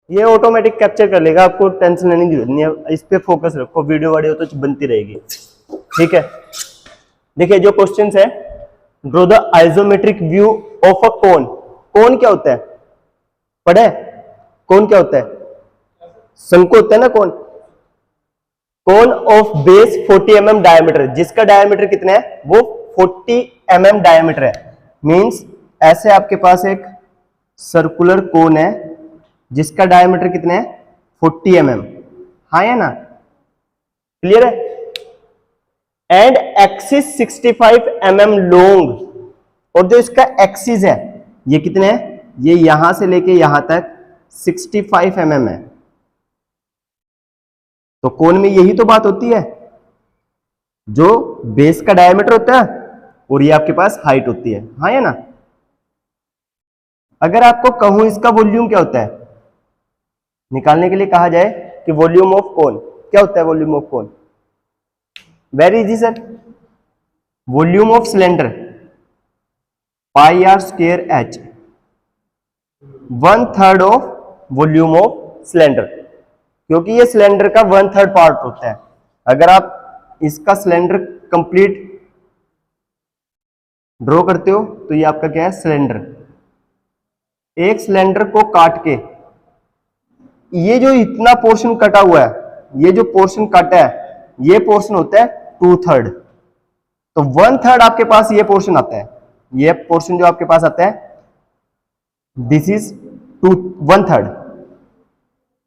ये automatic capture कर लेगा, आपको टेंशन लेने की जरूरत नहीं है, इस पे फोकस रखो, वीडियो वीडियो तो बनती रहेगी। ठीक है, देखिए जो क्वेश्चंस है, draw the isometric view of a cone. Cone क्या होता है, पढ़े? कोन क्या होता है? शंकु होता है ना cone. Cone of base 40 mm diameter, जिसका डायमीटर कितना है, वो 40 mm डायमीटर है। मींस ऐसे आपके पास एक सर्कुलर कोन है जिसका डायमीटर कितना है, 40 mm। हाँ है ना, क्लियर है? एंड एक्सिस 65 mm लॉन्ग, और जो इसका एक्सिस है ये कितने है, ये यहां से लेके यहां तक 65 mm है। तो कोन में यही तो बात होती है, जो बेस का डायमीटर होता है और ये आपके पास हाइट होती है। हाँ या ना? अगर आपको कहूं इसका वॉल्यूम क्या होता है, निकालने के लिए कहा जाए कि वॉल्यूम ऑफ कोन क्या होता है, volume of cone, very easy sir, volume of cylinder pi r square h, 1/3 of volume of cylinder, क्योंकि ये सिलेंडर का 1/3 पार्ट होता है। अगर आप इसका सिलेंडर कंप्लीट ड्रॉ करते हो तो ये आपका क्या है, सिलेंडर। एक सिलेंडर को काट के ये जो इतना पोर्शन कटा हुआ है, ये जो पोर्शन कटा है, ये पोर्शन होता है 2/3। तो 1/3 आपके पास ये पोर्शन आता है, ये पोर्शन जो आपके पास आता है, दिस इज 1/3,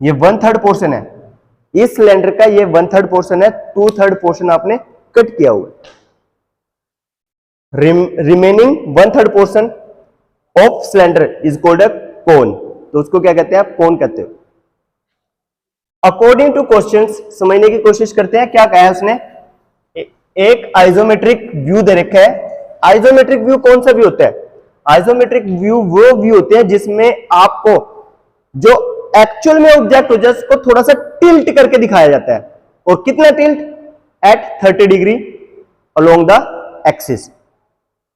ये 1/3 पोर्शन है इस सिलेंडर का, ये 1/3 पोर्शन है, 2/3 पोर्शन आपने कट किया हुआ है। Remaining 1/3 portion of cylinder is called a cone, तो उसको क्या कहते हैं, आप कोन कहते हो। अकॉर्डिंग टू क्वेश्चंस, समझने की कोशिश करते हैं क्या कहा है उसने। एक आइसोमेट्रिक व्यू दे रखा है। आइसोमेट्रिक व्यू कौन सा व्यू होता है, आइसोमेट्रिक व्यू वो व्यू होते हैं जिसमें आपको जो एक्चुअल में ऑब्जेक्ट हो जाए उसको थोड़ा सा टिल्ट करके दिखाया जाता है, और कितना tilt, at 30 degree along the axis.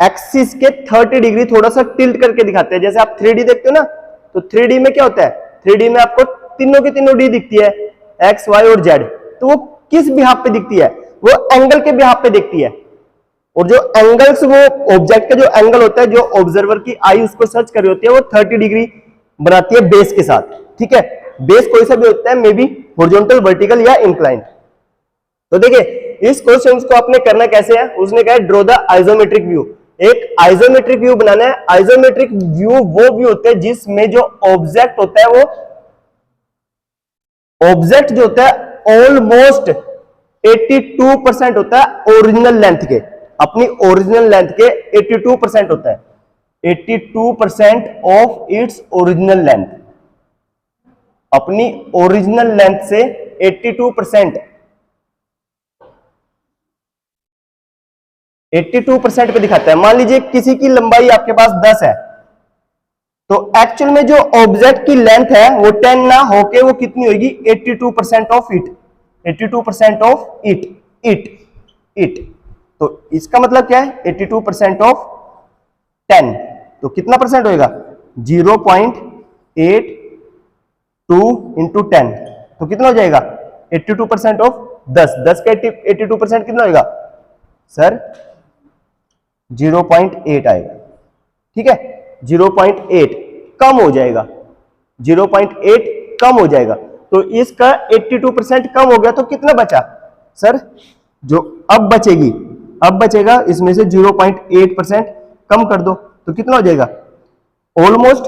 Axis के 30 डिग्री थोड़ा सा टिल्ट करके दिखाते हैं। जैसे आप 3D देखते हो ना, तो 3D में क्या होता है, 3D में आपको तीनों की तीनों डी दिखती है, एक्स वाई और जेड। तो वो किस बिहाफ पे दिखती है, वो एंगल के बिहाफ पे दिखती है। और जो एंगल्स, वो ऑब्जेक्ट का जो एंगल होता है, जो ऑब्जर्वर की आई उसको सर्च कर रही होती है, वो 30 डिग्री बनाती है बेस के साथ। ठीक है, बेस कोई सा भी होता है, मे बी हॉरिजॉन्टल, वर्टिकल या इंक्लाइंड। तो देखिए इस क्वेश्चन को आपने करना कैसे है, उसने कहा ड्रॉ द आइसोमेट्रिक व्यू। एक आइसोमेट्रिक व्यू बनाना है। आइसोमेट्रिक व्यू वो व्यू होता है जिसमें जो ऑब्जेक्ट होता है, वो ऑब्जेक्ट जो होता है ऑलमोस्ट 82% होता है ओरिजिनल लेंथ के, अपनी ओरिजिनल लेंथ के 82% होता है, 82% ऑफ इट्स ओरिजिनल लेंथ, अपनी ओरिजिनल लेंथ से 82% 82% पे दिखाता है। मान लीजिए किसी की लंबाई आपके पास 10 है, तो एक्चुअल में जो ऑब्जेक्ट की लेंथ है वो 10 ना होके वो कितनी होगी, 82% ऑफ इट, 82% ऑफ इट। तो इसका मतलब क्या है, 82% ऑफ 10, तो कितना परसेंट होएगा, 0.82 इंटू 10, तो कितना हो जाएगा, 82% ऑफ 10, 10 का 82% कितना होएगा सर, 0.8 आएगा। ठीक है, 0.8 कम हो जाएगा, 0.8 कम हो जाएगा। तो इसका 82% कम हो गया, तो कितना बचा सर, जो अब बचेगा इसमें से 0.8% कम कर दो, तो कितना हो जाएगा, ऑलमोस्ट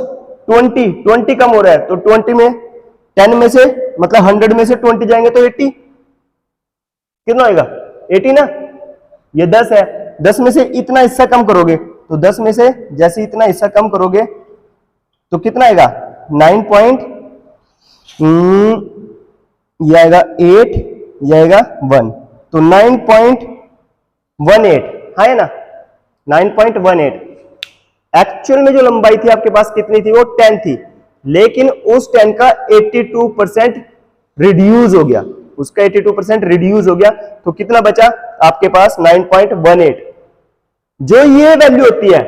20 कम हो रहा है। तो 20 में 10 में से, मतलब 100 में से 20 जाएंगे तो 80, कितना होएगा, 80 ना। ये 10 है, 10 में से इतना हिस्सा कम करोगे, तो 10 में से जैसे इतना हिस्सा कम करोगे तो कितना आएगा, 9 पॉइंट, ये आएगा 8, ये आएगा 1, तो 9.18, है ना, 9.18। एक्चुअल में जो लंबाई थी आपके पास कितनी थी, वो 10 थी, लेकिन उस 10 का 82% रिड्यूस हो गया, उसका 82% रिड्यूस हो गया, तो कितना बचा आपके पास, 9.18। जो ये वैल्यू होती है,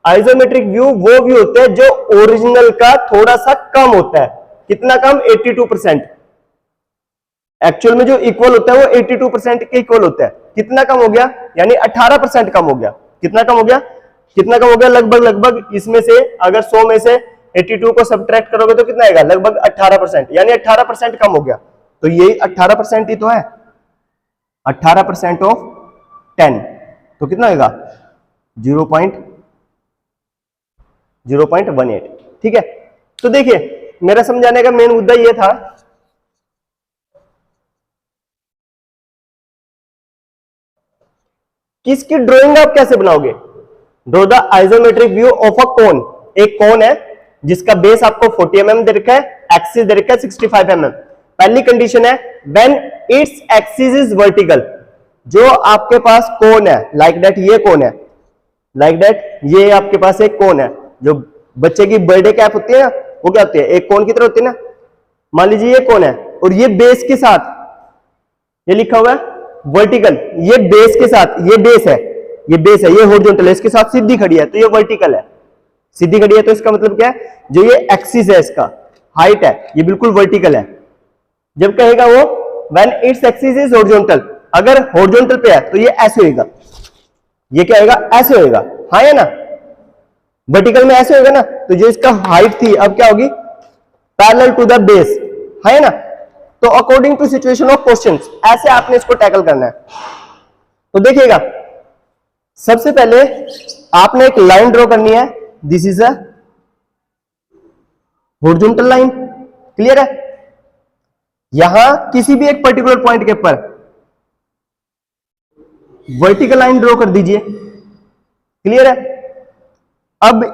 आइसोमेट्रिक व्यू वो व्यू होता है जो ओरिजिनल का थोड़ा सा कम होता है। कितना कम? 82%। एक्चुअल में जो इक्वल होता है वो 82% के इक्वल होता है। कितना कम हो गया? यानी 18% कम हो गया। कितना कम हो गया? कितना कम हो गया? लगभग इसमें से अगर 100 में से 82 को सब्ट्रैक्ट करोगे तो कितना आएगा? लगभग 18%, यानी 18% कम हो गया। तो यही 18% ही तो है, 18% ऑफ 10 तो कितना होगा? 0.18। ठीक है, तो देखिए मेरा समझाने का मेन मुद्दा ये था कि इसकी ड्राइंग आप कैसे बनाओगे। Draw the isometric view of a cone. एक कोन है जिसका बेस आपको 40 mm दे रखा है, एक्सिस दे रखा है 65 mm। पहली कंडीशन है when its axis is vertical. जो आपके पास कोन है लाइक दैट, ये कोन है लाइक दैट, ये आपके पास एक कोन है। जो बच्चे की बर्थडे कैप होती है ना, वो क्या होती है? एक कोन की तरह होती है ना। मान लीजिए ये कोन है और ये बेस के साथ, ये लिखा हुआ है वर्टिकल, ये बेस के साथ, ये बेस है, ये बेस है, ये हॉरिजॉन्टल है, इसके साथ सीधी खड़ी है तो ये वर्टिकल है। सीधी खड़ी है तो इसका मतलब क्या है? जो ये एक्सिस है, इसका हाइट है, ये बिल्कुल वर्टिकल है। जब कहेगा वो when its axis is horizontal, अगर हॉरिजॉन्टल पे है तो ये ऐसे होएगा। ये क्या होएगा? ऐसे होएगा। हाँ है ना? वर्टिकल में ऐसे होगा ना, तो जो इसका हाइट थी अब क्या होगी? पैरेलल टू द बेस, है ना? तो according to situation of questions ऐसे आपने इसको टैकल करना है। तो देखिएगा, सबसे पहले आपने एक लाइन ड्रॉ करनी है। This is a horizontal line, clear है? यहां किसी भी एक पर्टिकुलर पॉइंट के ऊपर वर्टिकल लाइन ड्रॉ कर दीजिए, क्लियर है? अब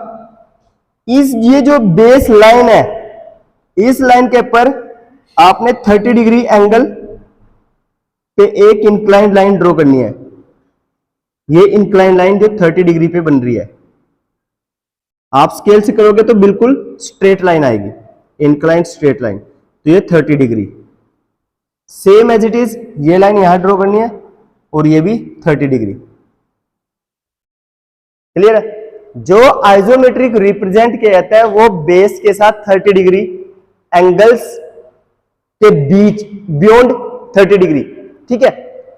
ये जो बेस लाइन है, इस लाइन के ऊपर आपने 30 डिग्री एंगल पे एक इंक्लाइंड लाइन ड्रॉ करनी है। ये इंक्लाइंड लाइन जो 30 डिग्री पे बन रही है, आप स्केल से करोगे तो बिल्कुल स्ट्रेट लाइन आएगी, इंक्लाइंड स्ट्रेट लाइन। तो ये 30 डिग्री सेम एज इट इज, ये लाइन यहां ड्रॉ करनी है और ये भी 30 डिग्री, क्लियर है? जो आइसोमेट्रिक रिप्रेजेंट किया जाता है वो बेस के साथ 30 डिग्री एंगल्स के बीच, बियॉन्ड 30 डिग्री, ठीक है?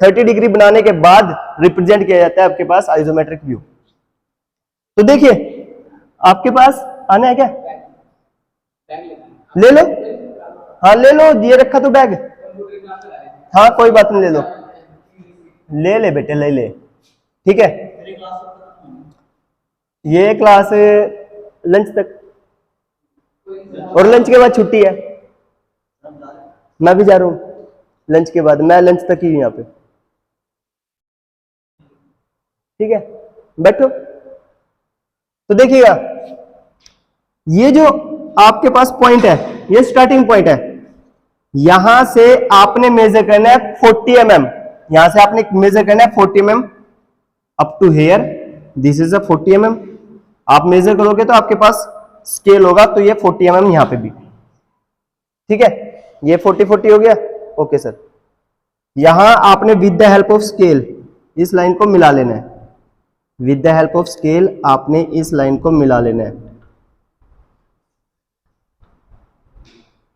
30 डिग्री बनाने के बाद रिप्रेजेंट किया जाता है आपके पास आइसोमेट्रिक व्यू। तो देखिए आपके पास आना है क्या? ले लो, हाँ ले लो, दिए रखा तो बैग। हाँ कोई बात नहीं, ले लो, ले ले बेटे, ले ले, ठीक है? ये क्लास लंच तक, और लंच के बाद छुट्टी है। मैं भी जा रहा हूं लंच के बाद, मैं लंच तक ही हूं यहां पे, ठीक है? बैठो। तो देखिएगा, ये जो आपके पास पॉइंट है, ये स्टार्टिंग पॉइंट है। यहां से आपने मेजर करना है 40 mm, यहां से आपने मेजर करना है 40 mm up to here. This is a 40 mm। आप मेजर करोगे तो आपके पास स्केल होगा, तो ये 40 mm यहां पे भी, ठीक है? ये 40 हो गया, ओके सर। यहां आपने with the help of scale इस लाइन को मिला लेना है। With the help of scale आपने इस लाइन को मिला लेना है।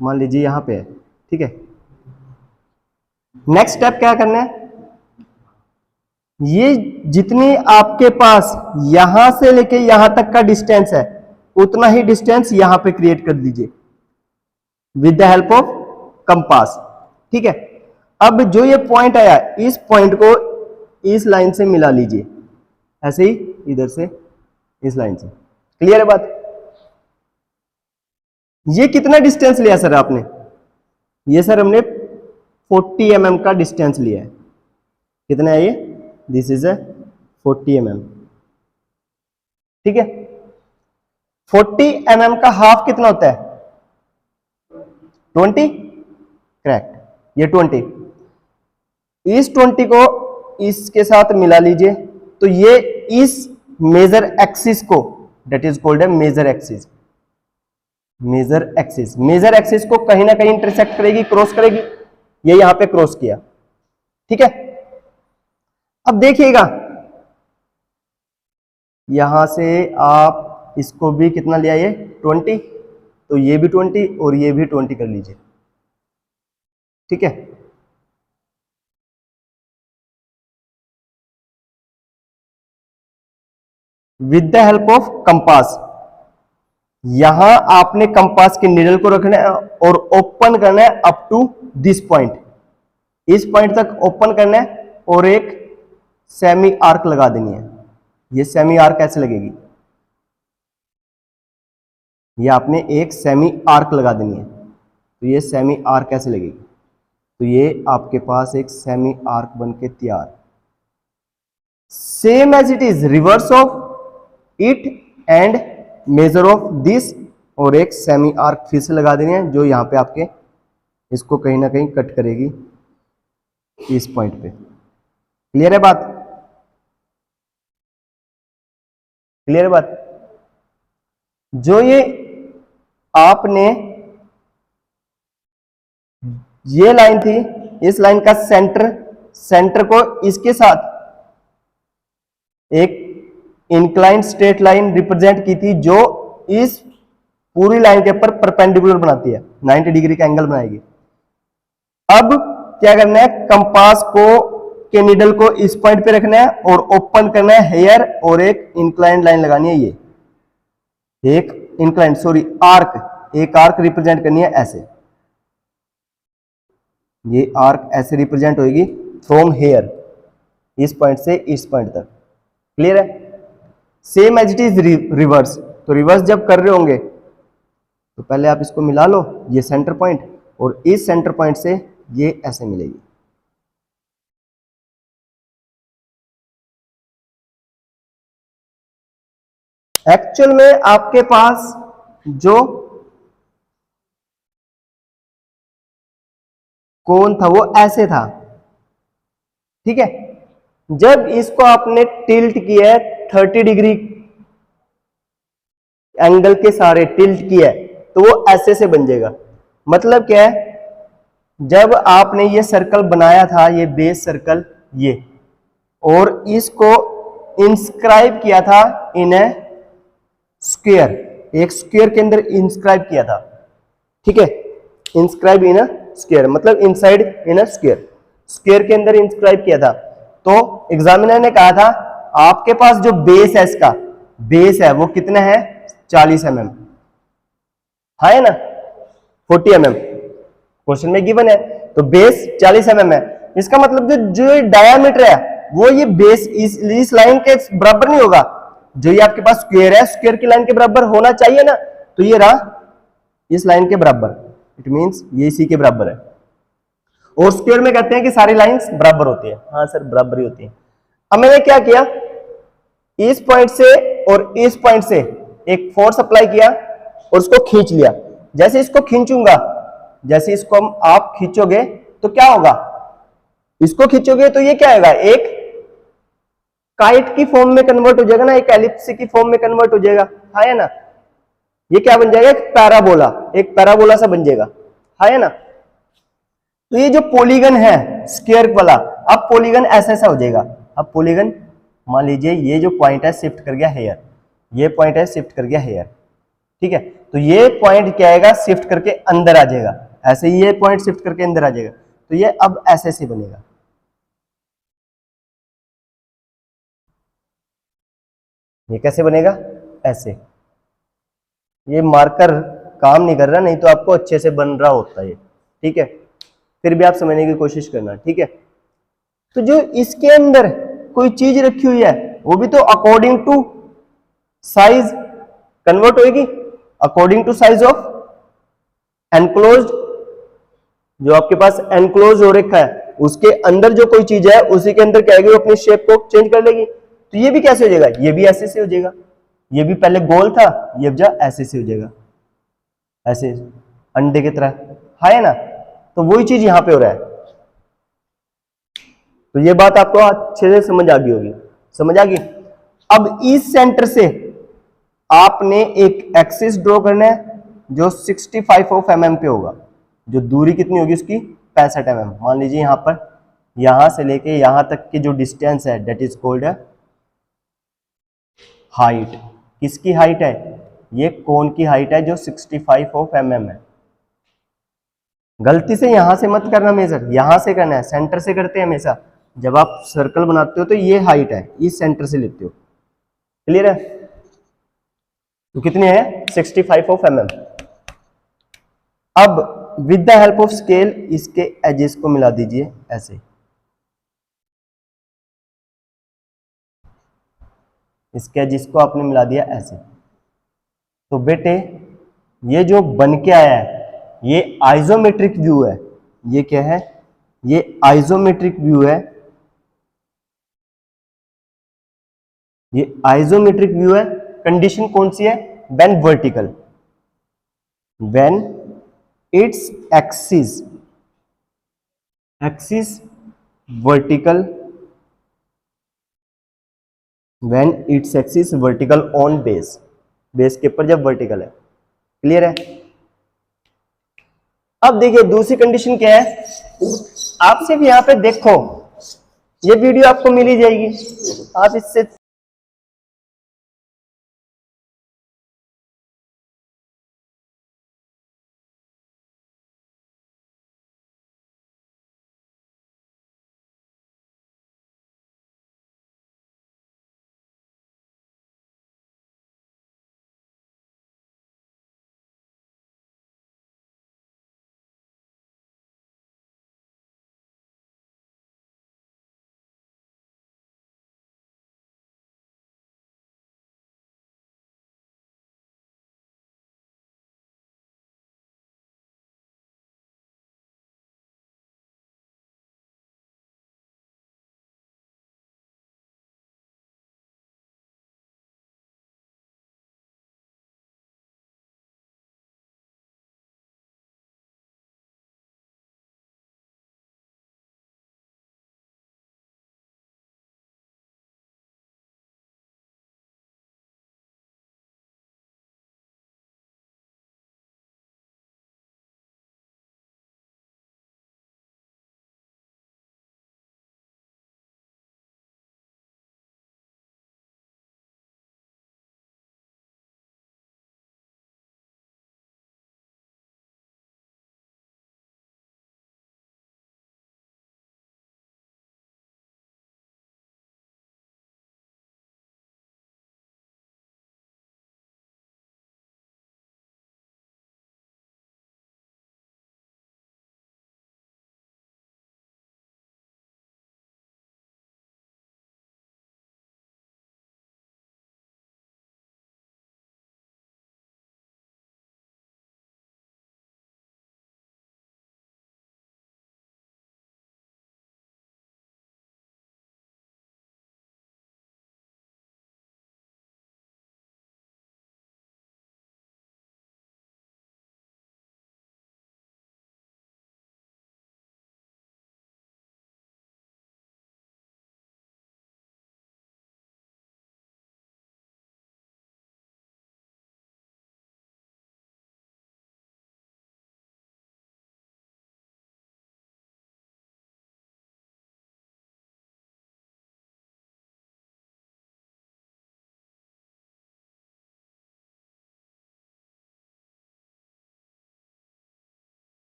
मान लीजिए यहां पे है, ठीक है? नेक्स्ट स्टेप क्या करना है? ये जितनी आपके पास यहां से लेके यहां तक का डिस्टेंस है, उतना ही डिस्टेंस यहां पे क्रिएट कर दीजिए with the help of compass, ठीक है? अब जो ये पॉइंट आया, इस पॉइंट को इस लाइन से मिला लीजिए, ऐसे ही इधर से इस लाइन से, क्लियर है बात? ये कितना डिस्टेंस लिया सर आपने? ये सर हमने 40 mm का डिस्टेंस लिया है। कितना है ये? दिस इज ए 40 mm, ठीक है? 40 mm का हाफ कितना होता है? 20, करेक्ट, ये 20। इस 20 को इसके साथ मिला लीजिए, तो ये इस मेजर एक्सिस को, that is called a major axis. Major axis, major axis को कहीं ना कहीं इंटरसेक्ट करेगी, क्रॉस करेगी। ये यहां पे क्रॉस किया, ठीक है? अब देखिएगा, यहां से आप इसको भी कितना लिया? ये 20, तो ये भी 20 और ये भी 20 कर लीजिए, ठीक है। With the help of compass, यहां आपने कंपास के निडल को रखना है और ओपन करना है अप टू दिस पॉइंट, इस पॉइंट तक ओपन करना है और एक सेमी आर्क लगा देनी है। ये सेमी आर्क कैसे लगेगी, ये आपने एक सेमी आर्क लगा देनी है। तो ये सेमी आर्क कैसे लगेगी, तो ये आपके पास एक सेमी आर्क बन के तैयार, same as it is reverse of it and major of this, और एक सेमी आर्क फिर से लगा देनी है जो यहां पे आपके इसको कहीं ना कहीं कट करेगी इस पॉइंट पे। क्लियर है बात, क्लियर है बात। जो ये आपने ये लाइन थी, इस लाइन का सेंटर को इसके साथ एक इंक्लाइंड स्ट्रेट लाइन रिप्रेजेंट की थी जो इस पूरी लाइन के ऊपर परपेंडिकुलर बनाती है, 90 डिग्री का एंगल बनाएगी। अब क्या करना है, कंपास को के नीडल को इस पॉइंट पे रखना है और ओपन करना है हेयर, और एक इंक्लाइंड लाइन लगानी है, ये एक इंक्लाइंड आर्क, एक आर्क रिप्रेजेंट करनी है ऐसे, ये आर्क ऐसे रिप्रेजेंट होगी फ्रॉम हेयर, इस पॉइंट से इस पॉइंट तक। क्लियर है। Same as it is reverse, तो रिवर्स जब कर रहे होंगे तो पहले आप इसको मिला लो, ये सेंटर पॉइंट, और इस सेंटर पॉइंट से ये ऐसे मिलेगी। एक्चुअल में आपके पास जो कोन था वो ऐसे था, ठीक है। जब इसको आपने टिल्ट किया है 30 डिग्री एंगल के सारे टिल्ट किया है, तो वो ऐसे से बन जाएगा। मतलब क्या है, जब आपने ये सर्कल बनाया था, ये बेस सर्कल ये, और इसको इंस्क्राइब किया था इन ए स्क्वायर, एक स्क्वायर के अंदर इंस्क्राइब किया था, ठीक है। इंस्क्राइब इन अ स्क्वायर मतलब inside in a square, square के अंदर इंस्क्राइब किया था। तो एग्जामिनर ने कहा था आपके पास जो बेस है, इसका बेस है वो कितना है, 40 mm, है ना, 40 mm क्वेश्चन में गिवन है, तो बेस 40 mm है। इसका मतलब जो डायामीटर है वो ये बेस इस लाइन के बराबर नहीं होगा, जो ये आपके पास स्क्वायर है, स्क्वायर की लाइन के बराबर होना चाहिए ना, तो ये रहा इस लाइन के बराबर, इट मींस ये इसी के बराबर है। और स्क्वायर में कहते हैं कि सारी लाइंस बराबर होती है, हाँ सर बराबर ही होती है। अब मैंने क्या किया, इस पॉइंट से और इस पॉइंट से एक फोर्स अप्लाई किया और उसको खींच लिया। जैसे इसको खींचूंगा, जैसे इसको आप खींचोगे तो क्या होगा, इसको खींचोगे तो ये क्या होगा, एक काइट की फॉर्म में कन्वर्ट हो जाएगा ना, एक एलिप्स की फॉर्म में कन्वर्ट हो जाएगा, है ना। ये क्या बन जाएगा, एक पैराबोला सा बन जाएगा, है ना। तो ये जो पॉलीगन है स्क्वायर वाला, अब पॉलीगन ऐसा हो जाएगा। अब पॉलीगन मान लीजिए ये जो पॉइंट है शिफ्ट कर गया हेयर, ये पॉइंट है शिफ्ट कर गया हेयर, ठीक है। तो ये पॉइंट क्या आएगा, शिफ्ट करके अंदर आ जाएगा, ऐसे ही ये पॉइंट शिफ्ट करके अंदर आ जाएगा। तो ये अब ऐसे से बनेगा, ये कैसे बनेगा, ऐसे। ये मार्कर काम नहीं कर रहा, नहीं तो आपको अच्छे से बन रहा होता है, ठीक है। फिर भी आप समझने की कोशिश करना, ठीक है। तो जो इसके अंदर कोई चीज रखी हुई है वो भी तो अकॉर्डिंग टू साइज कन्वर्ट होगी, according to size of enclosed, जो आपके पास एनक्लोज हो रखा है उसके अंदर जो कोई चीज है उसी के अंदर क्या है, वो अपनी शेप को चेंज कर लेगी। तो ये भी कैसे हो जाएगा, ये भी ऐसे से हो जाएगा, ये भी पहले गोल था, ये अब जा ऐसे से हो जाएगा, ऐसे अंडे की तरह, है ना। तो वही चीज यहां पे हो रहा है। तो ये बात आपको अच्छे से समझ आ गई होगी, समझ आ गई। अब इस सेंटर से आपने एक एक्सिस ड्रॉ करना है जो 65 ऑफ mm पे होगा, जो दूरी कितनी होगी उसकी 65 mm। मान लीजिए यहां पर, यहां से लेके यहां तक की जो डिस्टेंस है दैट इज कॉल्ड है हाइट। किसकी हाइट है, ये कोन की हाइट है जो 65 ऑफ mm है। गलती से यहां से मत करना मेजर, यहां से करना है, सेंटर से करते हैं हमेशा। जब आप सर्कल बनाते हो तो ये हाइट है, इस सेंटर से लेते हो। क्लियर है? तो कितने हैं? 65 ऑफ mm। अब with the help of scale इसके एजेस को मिला दीजिए ऐसे, इसके एजेस को आपने मिला दिया ऐसे। तो बेटे ये जो बन के आया है ये आइसोमेट्रिक व्यू है। ये क्या है? ये आइसोमेट्रिक व्यू है। ये आइसोमेट्रिक व्यू है। कंडीशन कौन सी है? When vertical, when its axis vertical, when its axis vertical on base, base के ऊपर जब वर्टिकल है। क्लियर है? अब देखिए दूसरी कंडीशन क्या है। आप सिर्फ यहां पे देखो, ये वीडियो आपको मिल ही जाएगी, आप इससे